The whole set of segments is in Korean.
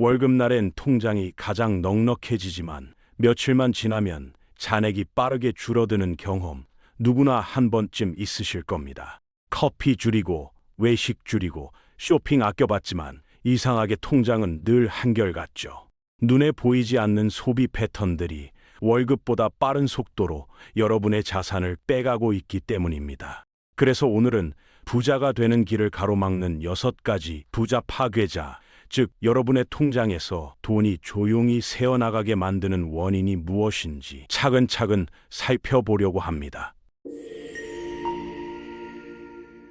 월급날엔 통장이 가장 넉넉해지지만 며칠만 지나면 잔액이 빠르게 줄어드는 경험 누구나 한 번쯤 있으실 겁니다. 커피 줄이고 외식 줄이고 쇼핑 아껴봤지만 이상하게 통장은 늘 한결같죠. 눈에 보이지 않는 소비 패턴들이 월급보다 빠른 속도로 여러분의 자산을 빼가고 있기 때문입니다. 그래서 오늘은 부자가 되는 길을 가로막는 6가지 부자 파괴자, 즉 여러분의 통장에서 돈이 조용히 새어나가게 만드는 원인이 무엇인지 차근차근 살펴보려고 합니다.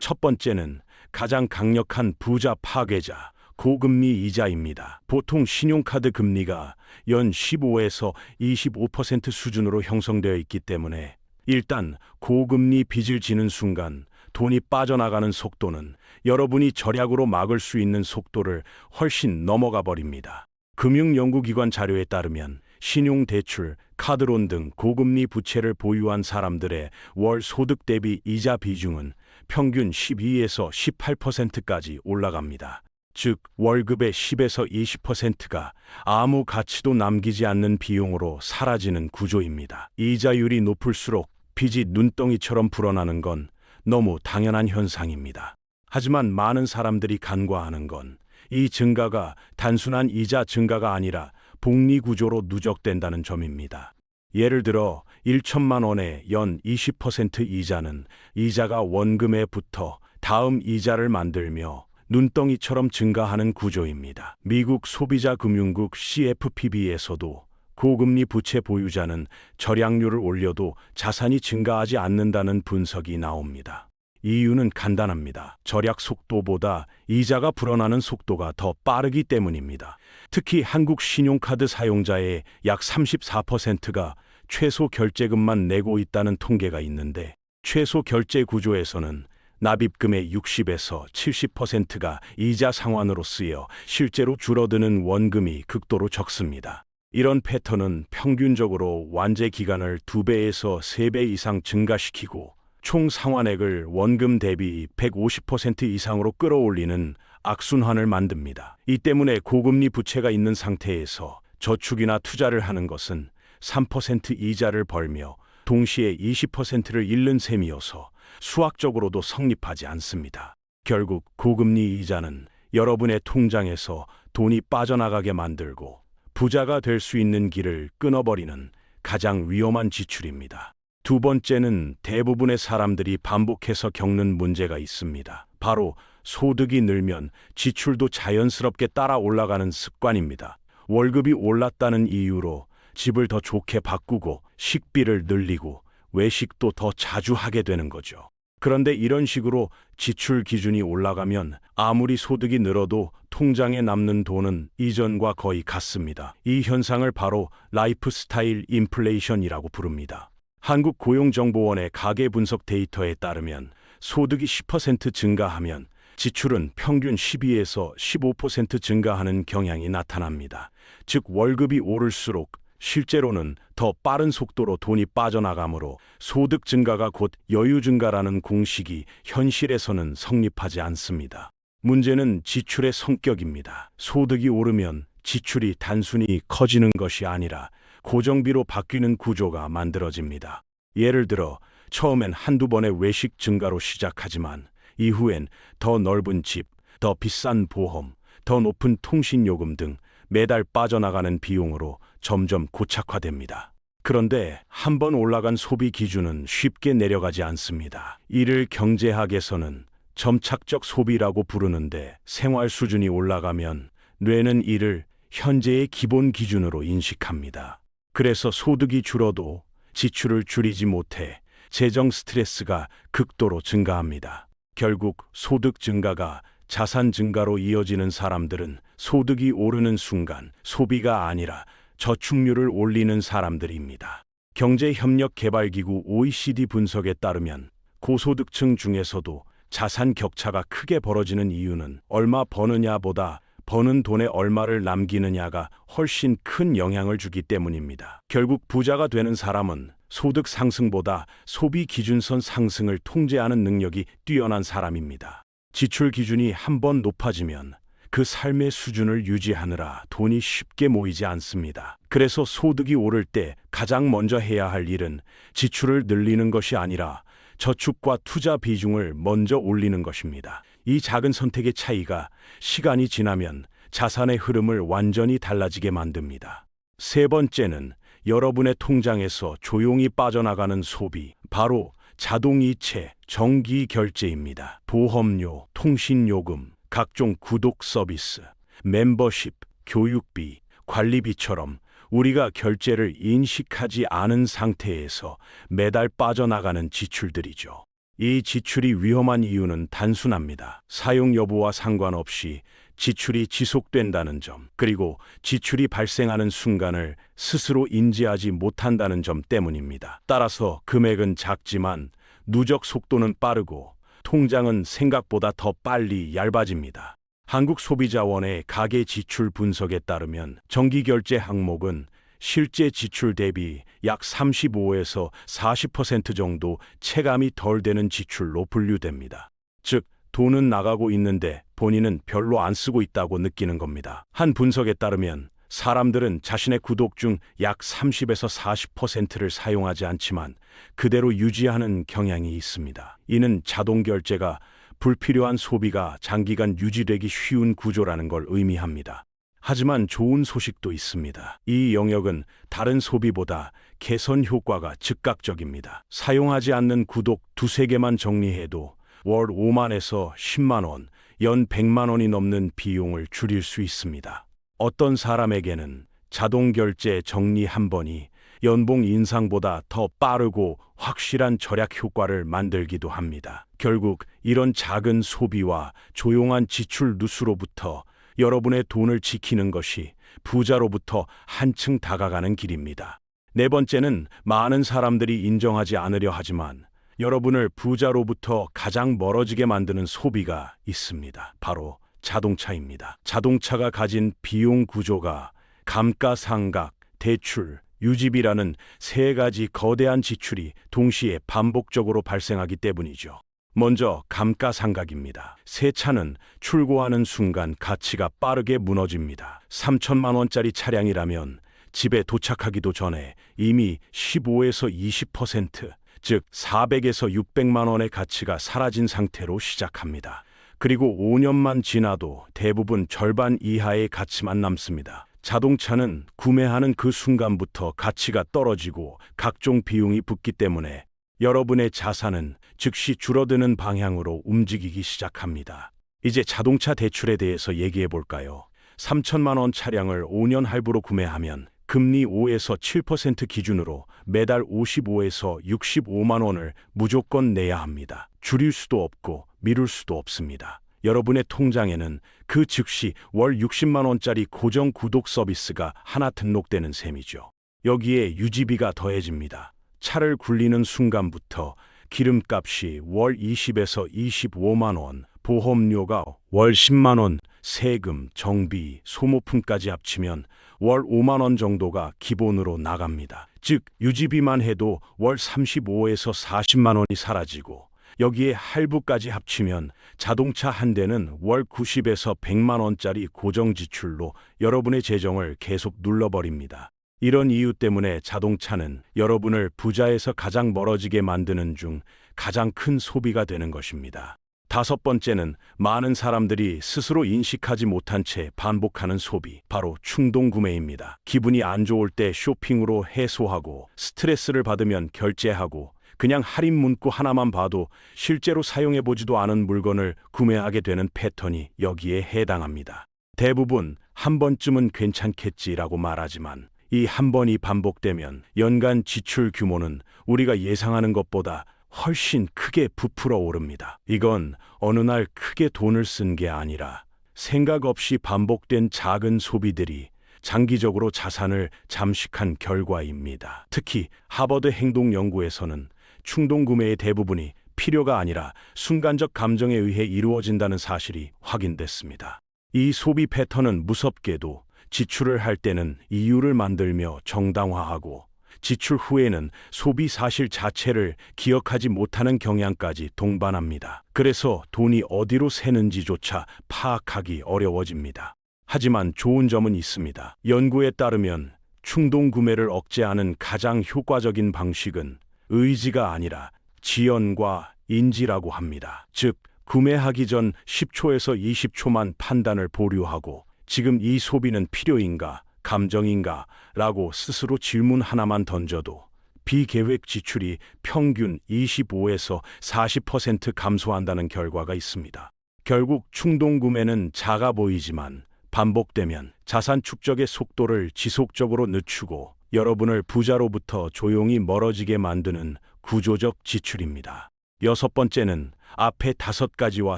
첫 번째는 가장 강력한 부자 파괴자, 고금리 이자입니다. 보통 신용카드 금리가 연 15에서 25% 수준으로 형성되어 있기 때문에 일단 고금리 빚을 지는 순간 돈이 빠져나가는 속도는 여러분이 절약으로 막을 수 있는 속도를 훨씬 넘어가 버립니다. 금융연구기관 자료에 따르면 신용대출, 카드론 등 고금리 부채를 보유한 사람들의 월 소득 대비 이자 비중은 평균 12에서 18%까지 올라갑니다. 즉 월급의 10에서 20%가 아무 가치도 남기지 않는 비용으로 사라지는 구조입니다. 이자율이 높을수록 빚이 눈덩이처럼 불어나는 건 너무 당연한 현상입니다. 하지만 많은 사람들이 간과하는 건 이 증가가 단순한 이자 증가가 아니라 복리 구조로 누적된다는 점입니다. 예를 들어 1천만 원의 연 20% 이자는 이자가 원금에 붙어 다음 이자를 만들며 눈덩이처럼 증가하는 구조입니다. 미국 소비자금융국 CFPB에서도 고금리 부채 보유자는 절약률을 올려도 자산이 증가하지 않는다는 분석이 나옵니다. 이유는 간단합니다. 절약 속도보다 이자가 불어나는 속도가 더 빠르기 때문입니다. 특히 한국 신용카드 사용자의 약 34%가 최소 결제금만 내고 있다는 통계가 있는데 최소 결제 구조에서는 납입금의 60에서 70%가 이자 상환으로 쓰여 실제로 줄어드는 원금이 극도로 적습니다. 이런 패턴은 평균적으로 완제 기간을 2배에서 3배 이상 증가시키고 총 상환액을 원금 대비 150% 이상으로 끌어올리는 악순환을 만듭니다. 이 때문에 고금리 부채가 있는 상태에서 저축이나 투자를 하는 것은 3% 이자를 벌며 동시에 20%를 잃는 셈이어서 수학적으로도 성립하지 않습니다. 결국 고금리 이자는 여러분의 통장에서 돈이 빠져나가게 만들고 부자가 될 수 있는 길을 끊어버리는 가장 위험한 지출입니다. 두 번째는 대부분의 사람들이 반복해서 겪는 문제가 있습니다. 바로 소득이 늘면 지출도 자연스럽게 따라 올라가는 습관입니다. 월급이 올랐다는 이유로 집을 더 좋게 바꾸고 식비를 늘리고 외식도 더 자주 하게 되는 거죠. 그런데 이런 식으로 지출 기준이 올라가면 아무리 소득이 늘어도 통장에 남는 돈은 이전과 거의 같습니다. 이 현상을 바로 라이프 스타일 인플레이션이라고 부릅니다. 한국고용정보원의 가계 분석 데이터에 따르면 소득이 10% 증가하면 지출은 평균 12에서 15% 증가하는 경향이 나타납니다. 즉 월급이 오를수록 실제로는 더 빠른 속도로 돈이 빠져나가므로 소득 증가가 곧 여유 증가라는 공식이 현실에서는 성립하지 않습니다. 문제는 지출의 성격입니다. 소득이 오르면 지출이 단순히 커지는 것이 아니라 고정비로 바뀌는 구조가 만들어집니다. 예를 들어 처음엔 한두 번의 외식 증가로 시작하지만 이후엔 더 넓은 집, 더 비싼 보험, 더 높은 통신요금 등 매달 빠져나가는 비용으로 점점 고착화됩니다. 그런데 한 번 올라간 소비 기준은 쉽게 내려가지 않습니다. 이를 경제학에서는 점착적 소비라고 부르는데 생활 수준이 올라가면 뇌는 이를 현재의 기본 기준으로 인식합니다. 그래서 소득이 줄어도 지출을 줄이지 못해 재정 스트레스가 극도로 증가합니다. 결국 소득 증가가 자산 증가로 이어지는 사람들은 소득이 오르는 순간 소비가 아니라 저축률을 올리는 사람들입니다. 경제협력개발기구 OECD 분석에 따르면 고소득층 중에서도 자산 격차가 크게 벌어지는 이유는 얼마 버느냐보다 버는 돈에 얼마를 남기느냐가 훨씬 큰 영향을 주기 때문입니다. 결국 부자가 되는 사람은 소득 상승보다 소비 기준선 상승을 통제하는 능력이 뛰어난 사람입니다. 지출 기준이 한번 높아지면 그 삶의 수준을 유지하느라 돈이 쉽게 모이지 않습니다. 그래서 소득이 오를 때 가장 먼저 해야 할 일은 지출을 늘리는 것이 아니라 저축과 투자 비중을 먼저 올리는 것입니다. 이 작은 선택의 차이가 시간이 지나면 자산의 흐름을 완전히 달라지게 만듭니다. 세 번째는 여러분의 통장에서 조용히 빠져나가는 소비, 바로 자동이체, 정기 결제입니다. 보험료, 통신요금, 각종 구독 서비스, 멤버십, 교육비, 관리비처럼 우리가 결제를 인식하지 않은 상태에서 매달 빠져나가는 지출들이죠. 이 지출이 위험한 이유는 단순합니다. 사용 여부와 상관없이 지출이 지속된다는 점, 그리고 지출이 발생하는 순간을 스스로 인지하지 못한다는 점 때문입니다. 따라서 금액은 작지만 누적 속도는 빠르고 통장은 생각보다 더 빨리 얇아집니다. 한국소비자원의 가계 지출 분석에 따르면 정기결제 항목은 실제 지출 대비 약 35에서 40% 정도 체감이 덜 되는 지출로 분류됩니다. 즉, 돈은 나가고 있는데 본인은 별로 안 쓰고 있다고 느끼는 겁니다. 한 분석에 따르면 사람들은 자신의 구독 중 약 30에서 40%를 사용하지 않지만 그대로 유지하는 경향이 있습니다. 이는 자동결제가 불필요한 소비가 장기간 유지되기 쉬운 구조라는 걸 의미합니다. 하지만 좋은 소식도 있습니다. 이 영역은 다른 소비보다 개선 효과가 즉각적입니다. 사용하지 않는 구독 두세 개만 정리해도 월 5만에서 10만 원, 연 100만 원이 넘는 비용을 줄일 수 있습니다. 어떤 사람에게는 자동결제 정리 한 번이 연봉 인상보다 더 빠르고 확실한 절약 효과를 만들기도 합니다. 결국 이런 작은 소비와 조용한 지출 누수로부터 여러분의 돈을 지키는 것이 부자로부터 한층 다가가는 길입니다. 네 번째는 많은 사람들이 인정하지 않으려 하지만 여러분을 부자로부터 가장 멀어지게 만드는 소비가 있습니다. 바로 자동차입니다. 자동차가 가진 비용 구조가 감가상각, 대출, 유지비라는 세 가지 거대한 지출이 동시에 반복적으로 발생하기 때문이죠. 먼저 감가상각입니다. 새 차는 출고하는 순간 가치가 빠르게 무너집니다. 3천만 원짜리 차량이라면 집에 도착하기도 전에 이미 15에서 20%, 즉 400에서 600만 원의 가치가 사라진 상태로 시작합니다. 그리고 5년만 지나도 대부분 절반 이하의 가치만 남습니다. 자동차는 구매하는 그 순간부터 가치가 떨어지고 각종 비용이 붙기 때문에 여러분의 자산은 즉시 줄어드는 방향으로 움직이기 시작합니다. 이제 자동차 대출에 대해서 얘기해 볼까요? 3천만 원 차량을 5년 할부로 구매하면 금리 5에서 7% 기준으로 매달 55에서 65만 원을 무조건 내야 합니다. 줄일 수도 없고 미룰 수도 없습니다. 여러분의 통장에는 그 즉시 월 60만 원짜리 고정 구독 서비스가 하나 등록되는 셈이죠. 여기에 유지비가 더해집니다. 차를 굴리는 순간부터 기름값이 월 20에서 25만 원, 보험료가 월 10만 원, 세금, 정비, 소모품까지 합치면 월 5만 원 정도가 기본으로 나갑니다. 즉 유지비만 해도 월 35에서 40만 원이 사라지고 여기에 할부까지 합치면 자동차 한 대는 월 90에서 100만 원짜리 고정 지출로 여러분의 재정을 계속 눌러버립니다. 이런 이유 때문에 자동차는 여러분을 부자에서 가장 멀어지게 만드는 중 가장 큰 소비가 되는 것입니다. 다섯 번째는 많은 사람들이 스스로 인식하지 못한 채 반복하는 소비, 바로 충동구매입니다. 기분이 안 좋을 때 쇼핑으로 해소하고 스트레스를 받으면 결제하고 그냥 할인 문구 하나만 봐도 실제로 사용해보지도 않은 물건을 구매하게 되는 패턴이 여기에 해당합니다. 대부분 한 번쯤은 괜찮겠지라고 말하지만 이 한 번이 반복되면 연간 지출 규모는 우리가 예상하는 것보다 훨씬 크게 부풀어 오릅니다. 이건 어느 날 크게 돈을 쓴 게 아니라 생각 없이 반복된 작은 소비들이 장기적으로 자산을 잠식한 결과입니다. 특히 하버드 행동연구에서는 충동구매의 대부분이 필요가 아니라 순간적 감정에 의해 이루어진다는 사실이 확인됐습니다. 이 소비 패턴은 무섭게도 지출을 할 때는 이유를 만들며 정당화하고 지출 후에는 소비 사실 자체를 기억하지 못하는 경향까지 동반합니다. 그래서 돈이 어디로 새는지조차 파악하기 어려워집니다. 하지만 좋은 점은 있습니다. 연구에 따르면 충동 구매를 억제하는 가장 효과적인 방식은 의지가 아니라 지연과 인지라고 합니다. 즉, 구매하기 전 10초에서 20초만 판단을 보류하고 지금 이 소비는 필요인가, 감정인가 라고 스스로 질문 하나만 던져도 비계획 지출이 평균 25에서 40% 감소한다는 결과가 있습니다. 결국 충동 구매는 작아 보이지만 반복되면 자산 축적의 속도를 지속적으로 늦추고 여러분을 부자로부터 조용히 멀어지게 만드는 구조적 지출입니다. 여섯 번째는 앞에 5가지와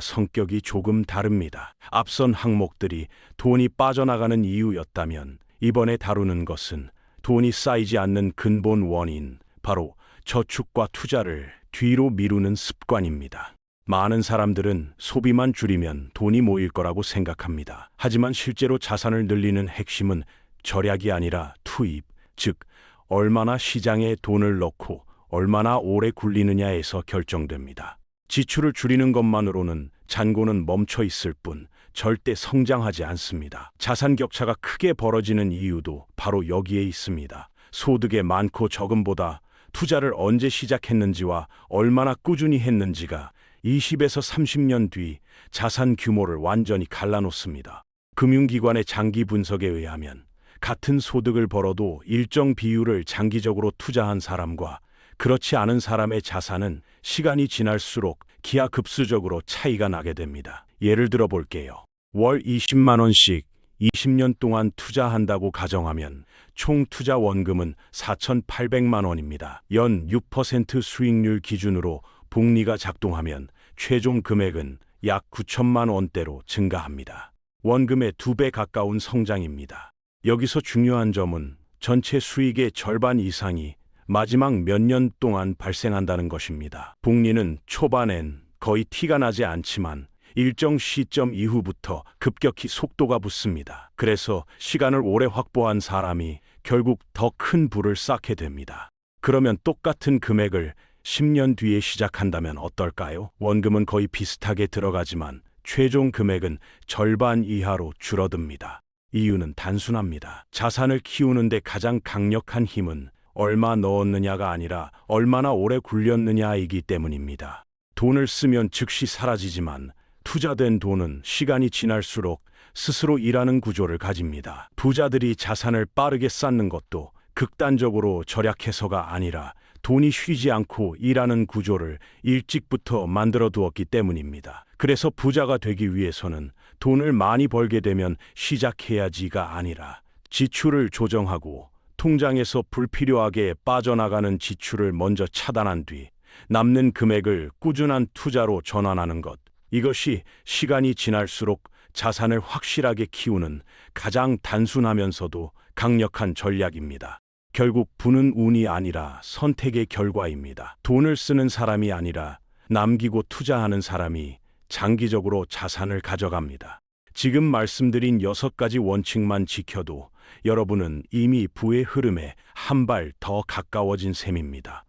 성격이 조금 다릅니다. 앞선 항목들이 돈이 빠져나가는 이유였다면 이번에 다루는 것은 돈이 쌓이지 않는 근본 원인, 바로 저축과 투자를 뒤로 미루는 습관입니다. 많은 사람들은 소비만 줄이면 돈이 모일 거라고 생각합니다. 하지만 실제로 자산을 늘리는 핵심은 절약이 아니라 투입, 즉 얼마나 시장에 돈을 넣고 얼마나 오래 굴리느냐에서 결정됩니다. 지출을 줄이는 것만으로는 잔고는 멈춰 있을 뿐 절대 성장하지 않습니다. 자산 격차가 크게 벌어지는 이유도 바로 여기에 있습니다. 소득의 많고 적음보다 투자를 언제 시작했는지와 얼마나 꾸준히 했는지가 20에서 30년 뒤 자산 규모를 완전히 갈라놓습니다. 금융기관의 장기 분석에 의하면 같은 소득을 벌어도 일정 비율을 장기적으로 투자한 사람과 그렇지 않은 사람의 자산은 시간이 지날수록 기하급수적으로 차이가 나게 됩니다. 예를 들어 볼게요. 월 20만 원씩 20년 동안 투자한다고 가정하면 총 투자 원금은 4,800만 원입니다. 연 6% 수익률 기준으로 복리가 작동하면 최종 금액은 약 9천만 원대로 증가합니다. 원금의 2배 가까운 성장입니다. 여기서 중요한 점은 전체 수익의 절반 이상이 마지막 몇 년 동안 발생한다는 것입니다. 복리는 초반엔 거의 티가 나지 않지만 일정 시점 이후부터 급격히 속도가 붙습니다. 그래서 시간을 오래 확보한 사람이 결국 더 큰 부를 쌓게 됩니다. 그러면 똑같은 금액을 10년 뒤에 시작한다면 어떨까요? 원금은 거의 비슷하게 들어가지만 최종 금액은 절반 이하로 줄어듭니다. 이유는 단순합니다. 자산을 키우는데 가장 강력한 힘은 얼마 넣었느냐가 아니라 얼마나 오래 굴렸느냐이기 때문입니다. 돈을 쓰면 즉시 사라지지만 투자된 돈은 시간이 지날수록 스스로 일하는 구조를 가집니다. 부자들이 자산을 빠르게 쌓는 것도 극단적으로 절약해서가 아니라 돈이 쉬지 않고 일하는 구조를 일찍부터 만들어 두었기 때문입니다. 그래서 부자가 되기 위해서는 돈을 많이 벌게 되면 시작해야지가 아니라 지출을 조정하고 통장에서 불필요하게 빠져나가는 지출을 먼저 차단한 뒤 남는 금액을 꾸준한 투자로 전환하는 것. 이것이 시간이 지날수록 자산을 확실하게 키우는 가장 단순하면서도 강력한 전략입니다. 결국 부는 운이 아니라 선택의 결과입니다. 돈을 쓰는 사람이 아니라 남기고 투자하는 사람이 장기적으로 자산을 가져갑니다. 지금 말씀드린 6가지 원칙만 지켜도 여러분은 이미 부의 흐름에 한 발 더 가까워진 셈입니다.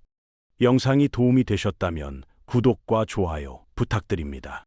영상이 도움이 되셨다면 구독과 좋아요 부탁드립니다.